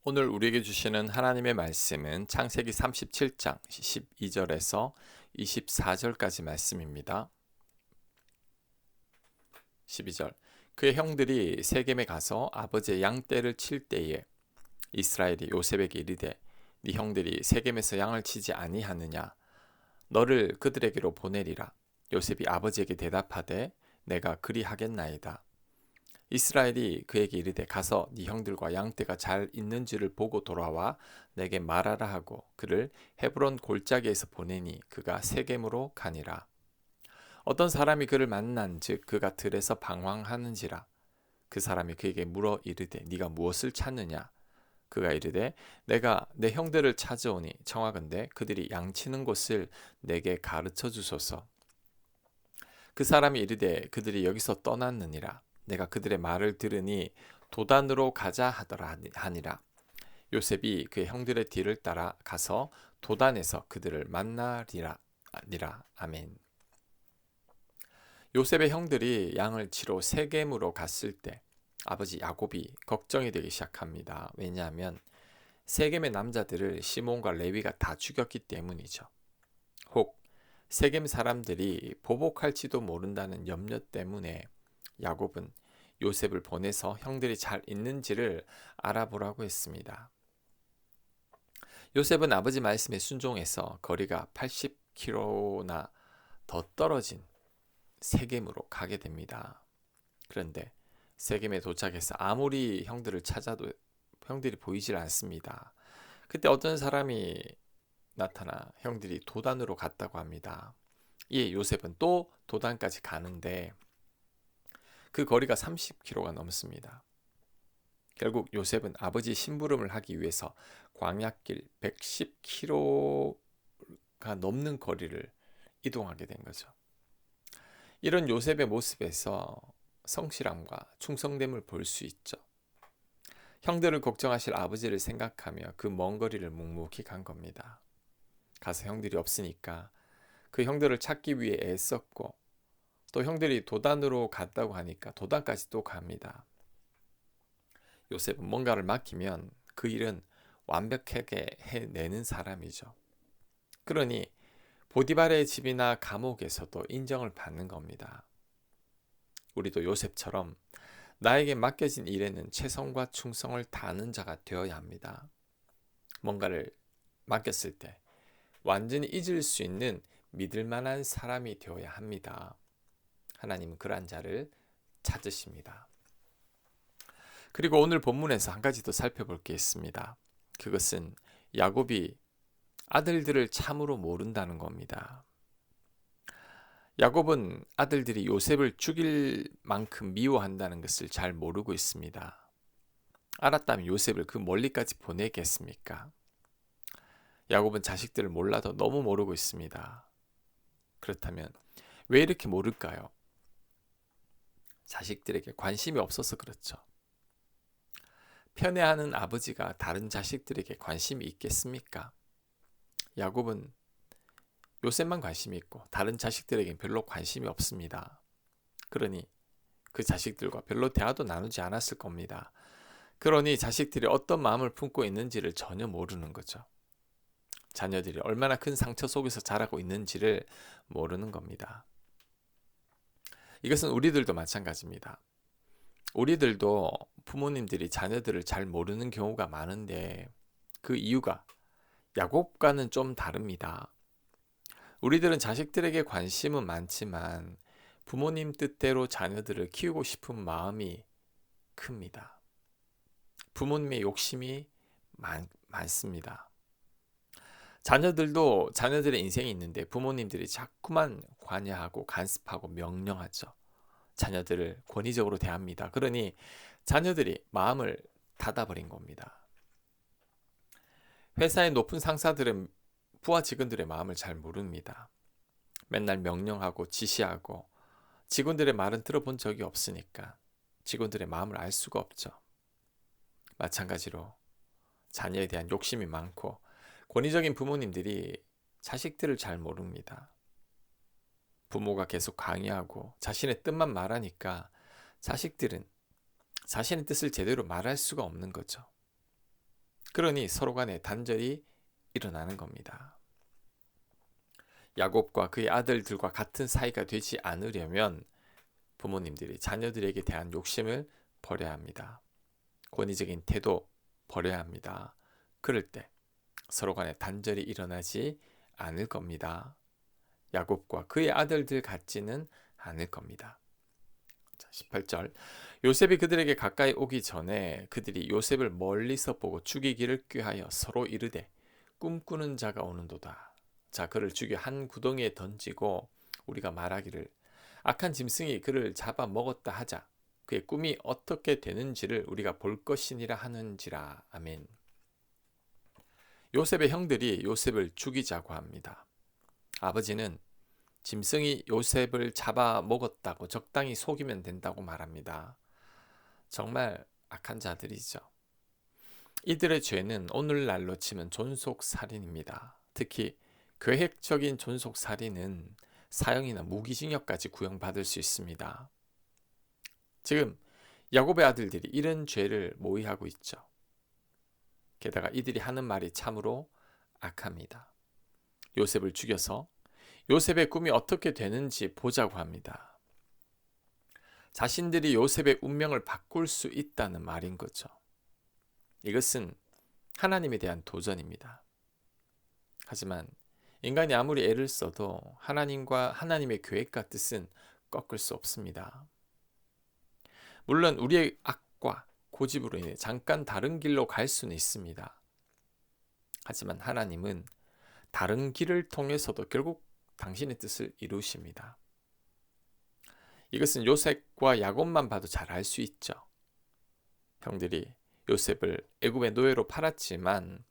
오늘 우리에게 주시는 하나님의 말씀은 창세기 37장 12절에서 24절까지 말씀입니다. 12절. 그의 형들이 세겜에 가서 아버지의 양떼를 칠 때에 이스라엘이 요셉에게 이르되 네 형들이 세겜에서 양을 치지 아니하느냐 너를 그들에게로 보내리라. 요셉이 아버지에게 대답하되 내가 그리하겠나이다. 이스라엘이 그에게 이르되 가서 네 형들과 양떼가 잘 있는지를 보고 돌아와 내게 말하라 하고 그를 헤브론 골짜기에서 보내니 그가 세겜으로 가니라. 어떤 사람이 그를 만난즉 그가 들에서 방황하는지라. 그 사람이 그에게 물어 이르되 네가 무엇을 찾느냐. 그가 이르되 내가 내 형들을 찾아오니 청하건대 그들이 양치는 곳을 내게 가르쳐 주소서. 그 사람이 이르되 그들이 여기서 떠났느니라. 내가 그들의 말을 들으니 도단으로 가자 하더라 하니라. 요셉이 그의 형들의 뒤를 따라 가서 도단에서 그들을 만나리라. 아멘. 요셉의 형들이 양을 치러 세겜으로 갔을 때 아버지 야곱이 걱정이 되기 시작합니다. 왜냐하면 세겜의 남자들을 시몬과 레위가 다 죽였기 때문이죠. 혹 세겜 사람들이 보복할지도 모른다는 염려 때문에 야곱은 요셉을 보내서 형들이 잘 있는지를 알아보라고 했습니다. 요셉은 아버지 말씀에 순종해서 거리가 80km나 더 떨어진 세겜으로 가게 됩니다. 그런데 세겜에 도착해서 아무리 형들을 찾아도 형들이 보이질 않습니다. 그때 어떤 사람이 나타나 형들이 도단으로 갔다고 합니다. 이에 요셉은 또 도단까지 가는데 그 거리가 30km가 넘습니다. 결국 요셉은 아버지 심부름을 하기 위해서 광야길 110km가 넘는 거리를 이동하게 된 거죠. 이런 요셉의 모습에서 성실함과 충성됨을 볼 수 있죠. 형들을 걱정하실 아버지를 생각하며 그 먼 거리를 묵묵히 간 겁니다. 가서 형들이 없으니까 그 형들을 찾기 위해 애썼고 또 형들이 도단으로 갔다고 하니까 도단까지 또 갑니다. 요셉은 뭔가를 맡기면 그 일은 완벽하게 해내는 사람이죠. 그러니 보디발의 집이나 감옥에서도 인정을 받는 겁니다. 우리도 요셉처럼 나에게 맡겨진 일에는 최선과 충성을 다하는 자가 되어야 합니다. 뭔가를 맡겼을 때 완전히 잊을 수 있는 믿을 만한 사람이 되어야 합니다. 하나님은 그러한 자를 찾으십니다. 그리고 오늘 본문에서 한 가지 더 살펴볼 게 있습니다. 그것은 야곱이 아들들을 참으로 모른다는 겁니다. 야곱은 아들들이 요셉을 죽일 만큼 미워한다는 것을 잘 모르고 있습니다. 알았다면 요셉을 그 멀리까지 보내겠습니까? 야곱은 자식들을 몰라도 너무 모르고 있습니다. 그렇다면 왜 이렇게 모를까요? 자식들에게 관심이 없어서 그렇죠. 편애하는 아버지가 다른 자식들에게 관심이 있겠습니까? 야곱은 요셉만 관심이 있고 다른 자식들에겐 별로 관심이 없습니다. 그러니 그 자식들과 별로 대화도 나누지 않았을 겁니다. 그러니 자식들이 어떤 마음을 품고 있는지를 전혀 모르는 거죠. 자녀들이 얼마나 큰 상처 속에서 자라고 있는지를 모르는 겁니다. 이것은 우리들도 마찬가지입니다. 우리들도 부모님들이 자녀들을 잘 모르는 경우가 많은데 그 이유가 야곱과는 좀 다릅니다. 우리들은 자식들에게 관심은 많지만 부모님 뜻대로 자녀들을 키우고 싶은 마음이 큽니다. 부모님의 욕심이 많습니다. 자녀들도 자녀들의 인생이 있는데 부모님들이 자꾸만 관여하고 간섭하고 명령하죠. 자녀들을 권위적으로 대합니다. 그러니 자녀들이 마음을 닫아버린 겁니다. 회사의 높은 상사들은 부하 직원들의 마음을 잘 모릅니다. 맨날 명령하고 지시하고 직원들의 말은 들어본 적이 없으니까 직원들의 마음을 알 수가 없죠. 마찬가지로 자녀에 대한 욕심이 많고 권위적인 부모님들이 자식들을 잘 모릅니다. 부모가 계속 강요하고 자신의 뜻만 말하니까 자식들은 자신의 뜻을 제대로 말할 수가 없는 거죠. 그러니 서로 간에 단절이 일어나는 겁니다. 야곱과 그의 아들들과 같은 사이가 되지 않으려면 부모님들이 자녀들에게 대한 욕심을 버려야 합니다. 권위적인 태도 버려야 합니다. 그럴 때 서로 간에 단절이 일어나지 않을 겁니다. 야곱과 그의 아들들 같지는 않을 겁니다. 18절 요셉이 그들에게 가까이 오기 전에 그들이 요셉을 멀리서 보고 죽이기를 꾀하여 서로 이르되 꿈꾸는 자가 오는도다. 자, 그를 죽여 한 구덩이에 던지고 우리가 말하기를 악한 짐승이 그를 잡아 먹었다 하자. 그의 꿈이 어떻게 되는지를 우리가 볼 것이니라 하는지라. 아멘. 요셉의 형들이 요셉을 죽이자고 합니다. 아버지는 짐승이 요셉을 잡아 먹었다고 적당히 속이면 된다고 말합니다. 정말 악한 자들이죠. 이들의 죄는 오늘날로 치면 존속살인입니다. 특히 계획적인 존속살인은 사형이나 무기징역까지 구형받을 수 있습니다. 지금 야곱의 아들들이 이런 죄를 모의하고 있죠. 게다가 이들이 하는 말이 참으로 악합니다. 요셉을 죽여서 요셉의 꿈이 어떻게 되는지 보자고 합니다. 자신들이 요셉의 운명을 바꿀 수 있다는 말인 거죠. 이것은 하나님에 대한 도전입니다. 하지만 인간이 아무리 애를 써도 하나님과 하나님의 계획과 뜻은 꺾을 수 없습니다. 물론 우리의 악과 고집으로 인해 잠깐 다른 길로 갈 수는 있습니다. 하지만 하나님은 다른 길을 통해서도 결국 당신의 뜻을 이루십니다. 이것은 요셉과 야곱만 봐도 잘 알 수 있죠. 형들이 요셉을 애굽의 노예로 팔았지만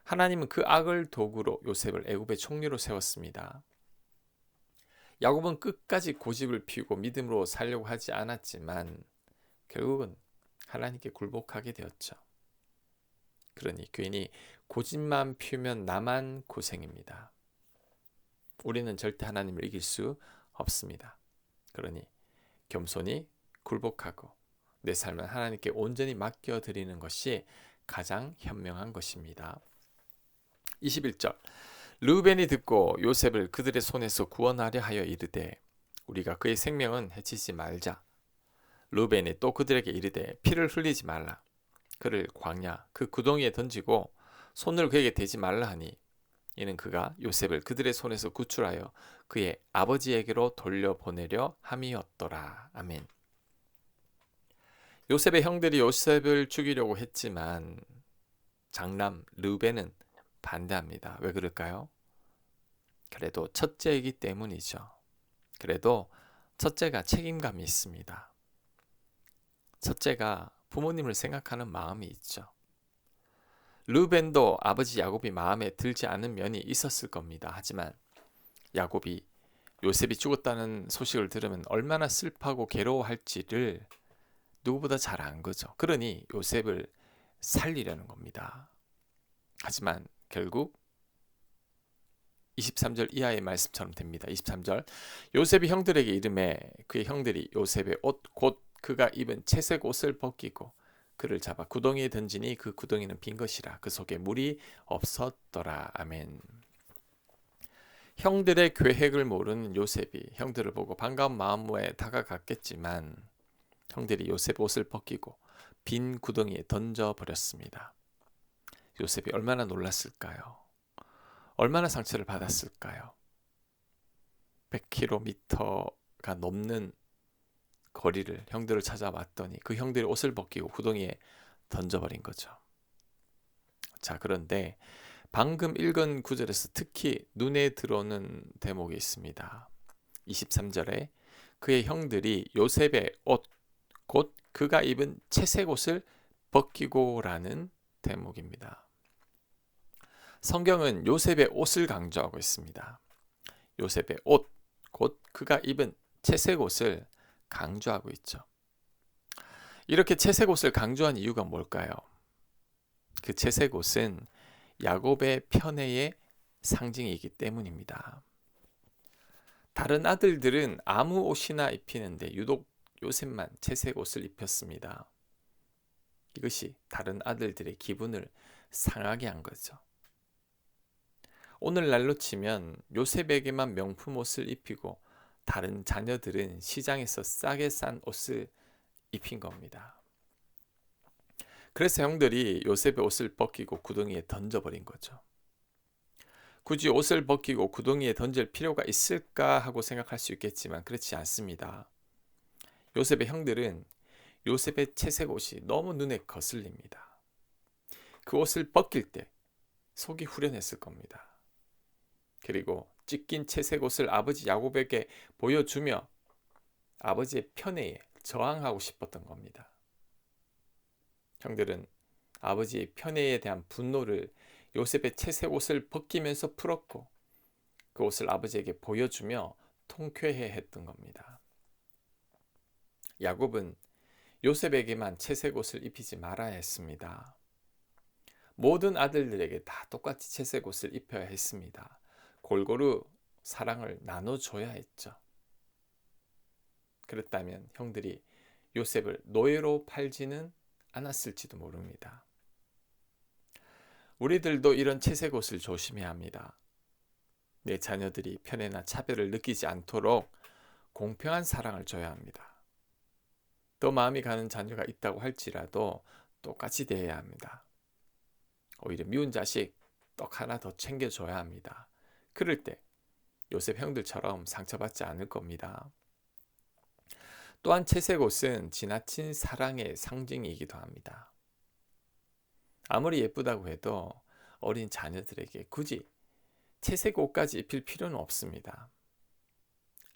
하나님은 그 악을 도구로 요셉을 애굽의 총리로 세웠습니다. 야곱은 끝까지 고집을 피우고 믿음으로 살려고 하지 않았지만 결국은 하나님께 굴복하게 되었죠. 그러니 괜히 고집만 피우면 나만 고생입니다. 우리는 절대 하나님을 이길 수 없습니다. 그러니 겸손히 굴복하고 내 삶을 하나님께 온전히 맡겨드리는 것이 가장 현명한 것입니다. 21절 르우벤이 듣고 요셉을 그들의 손에서 구원하려 하여 이르되 우리가 그의 생명은 해치지 말자. 르우벤이 또 그들에게 이르되 피를 흘리지 말라. 그를 광야 그 구덩이에 던지고 손을 그에게 대지 말라 하니 이는 그가 요셉을 그들의 손에서 구출하여 그의 아버지에게로 돌려보내려 함이었더라. 아멘. 요셉의 형들이 요셉을 죽이려고 했지만 장남 르우벤은 반대합니다. 왜 그럴까요? 그래도 첫째이기 때문이죠. 그래도 첫째가 책임감이 있습니다. 첫째가 부모님을 생각하는 마음이 있죠. 르우벤도 아버지 야곱이 마음에 들지 않은 면이 있었을 겁니다. 하지만 야곱이 요셉이 죽었다는 소식을 들으면 얼마나 슬퍼하고 괴로워할지를 누구보다 잘 안 거죠. 그러니 요셉을 살리려는 겁니다. 하지만 결국 23절 이하의 말씀처럼 됩니다. 23절 요셉이 형들에게 이르매 그의 형들이 요셉의 옷 곧 그가 입은 채색 옷을 벗기고 그를 잡아 구덩이에 던지니 그 구덩이는 빈 것이라 그 속에 물이 없었더라. 아멘. 형들의 계획을 모르는 요셉이 형들을 보고 반가운 마음에 다가갔겠지만 형들이 요셉 옷을 벗기고 빈 구덩이에 던져버렸습니다. 요셉이 얼마나 놀랐을까요? 얼마나 상처를 받았을까요? 100km가 넘는 거리를 형들을 찾아왔더니 그 형들이 옷을 벗기고 구덩이에 던져버린 거죠. 자, 그런데 방금 읽은 구절에서 특히 눈에 들어오는 대목이 있습니다. 23절에 그의 형들이 요셉의 옷, 곧 그가 입은 채색 옷을 벗기고라는 대목입니다. 성경은 요셉의 옷을 강조하고 있습니다. 요셉의 옷, 곧 그가 입은 채색 옷을 강조하고 있죠. 이렇게 채색 옷을 강조한 이유가 뭘까요? 그 채색 옷은 야곱의 편애의 상징이기 때문입니다. 다른 아들들은 아무 옷이나 입히는데 유독 요셉만 채색 옷을 입혔습니다. 이것이 다른 아들들의 기분을 상하게 한 거죠. 오늘날로 치면 요셉에게만 명품 옷을 입히고 다른 자녀들은 시장에서 싸게 산 옷을 입힌 겁니다. 그래서 형들이 요셉의 옷을 벗기고 구덩이에 던져버린 거죠. 굳이 옷을 벗기고 구덩이에 던질 필요가 있을까 하고 생각할 수 있겠지만 그렇지 않습니다. 요셉의 형들은 요셉의 채색 옷이 너무 눈에 거슬립니다. 그 옷을 벗길 때 속이 후련했을 겁니다. 그리고 찢긴 채색 옷을 아버지 야곱에게 보여주며 아버지의 편애에 저항하고 싶었던 겁니다. 형들은 아버지의 편애에 대한 분노를 요셉의 채색 옷을 벗기면서 풀었고 그 옷을 아버지에게 보여주며 통쾌해 했던 겁니다. 야곱은 요셉에게만 채색 옷을 입히지 말아야 했습니다. 모든 아들들에게 다 똑같이 채색 옷을 입혀야 했습니다. 골고루 사랑을 나눠줘야 했죠. 그랬다면 형들이 요셉을 노예로 팔지는 않았을지도 모릅니다. 우리들도 이런 채색 옷을 조심해야 합니다. 내 자녀들이 편애나 차별을 느끼지 않도록 공평한 사랑을 줘야 합니다. 더 마음이 가는 자녀가 있다고 할지라도 똑같이 대해야 합니다. 오히려 미운 자식 떡 하나 더 챙겨줘야 합니다. 그럴 때 요셉 형들처럼 상처받지 않을 겁니다. 또한 채색 옷은 지나친 사랑의 상징이기도 합니다. 아무리 예쁘다고 해도 어린 자녀들에게 굳이 채색 옷까지 입힐 필요는 없습니다.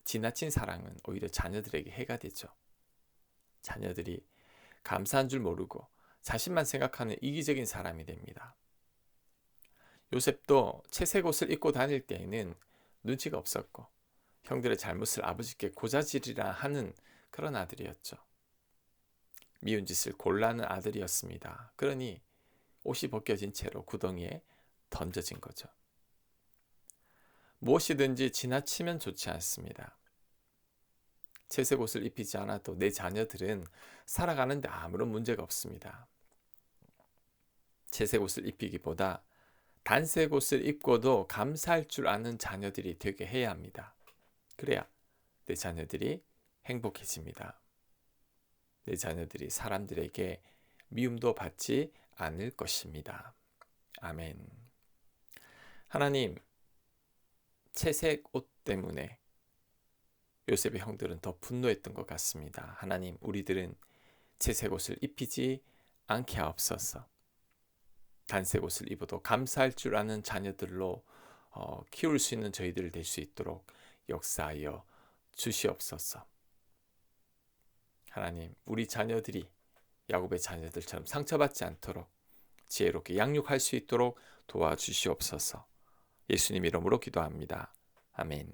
지나친 사랑은 오히려 자녀들에게 해가 되죠. 자녀들이 감사한 줄 모르고 자신만 생각하는 이기적인 사람이 됩니다. 요셉도 채색 옷을 입고 다닐 때에는 눈치가 없었고 형들의 잘못을 아버지께 고자질이라 하는 그런 아들이었죠. 미운 짓을 골라하는 아들이었습니다. 그러니 옷이 벗겨진 채로 구덩이에 던져진 거죠. 무엇이든지 지나치면 좋지 않습니다. 채색 옷을 입히지 않아도 내 자녀들은 살아가는데 아무런 문제가 없습니다. 채색 옷을 입히기보다 단색 옷을 입고도 감사할 줄 아는 자녀들이 되게 해야 합니다. 그래야 내 자녀들이 행복해집니다. 내 자녀들이 사람들에게 미움도 받지 않을 것입니다. 아멘. 하나님, 채색 옷 때문에 요셉의 형들은 더 분노했던 것 같습니다. 하나님, 우리들은 채색 옷을 입히지 않게 하옵소서. 단색 옷을 입어도 감사할 줄 아는 자녀들로 키울 수 있는 저희들 될 수 있도록 역사하여 주시옵소서. 하나님, 우리 자녀들이 야곱의 자녀들처럼 상처받지 않도록 지혜롭게 양육할 수 있도록 도와주시옵소서. 예수님 이름으로 기도합니다. 아멘.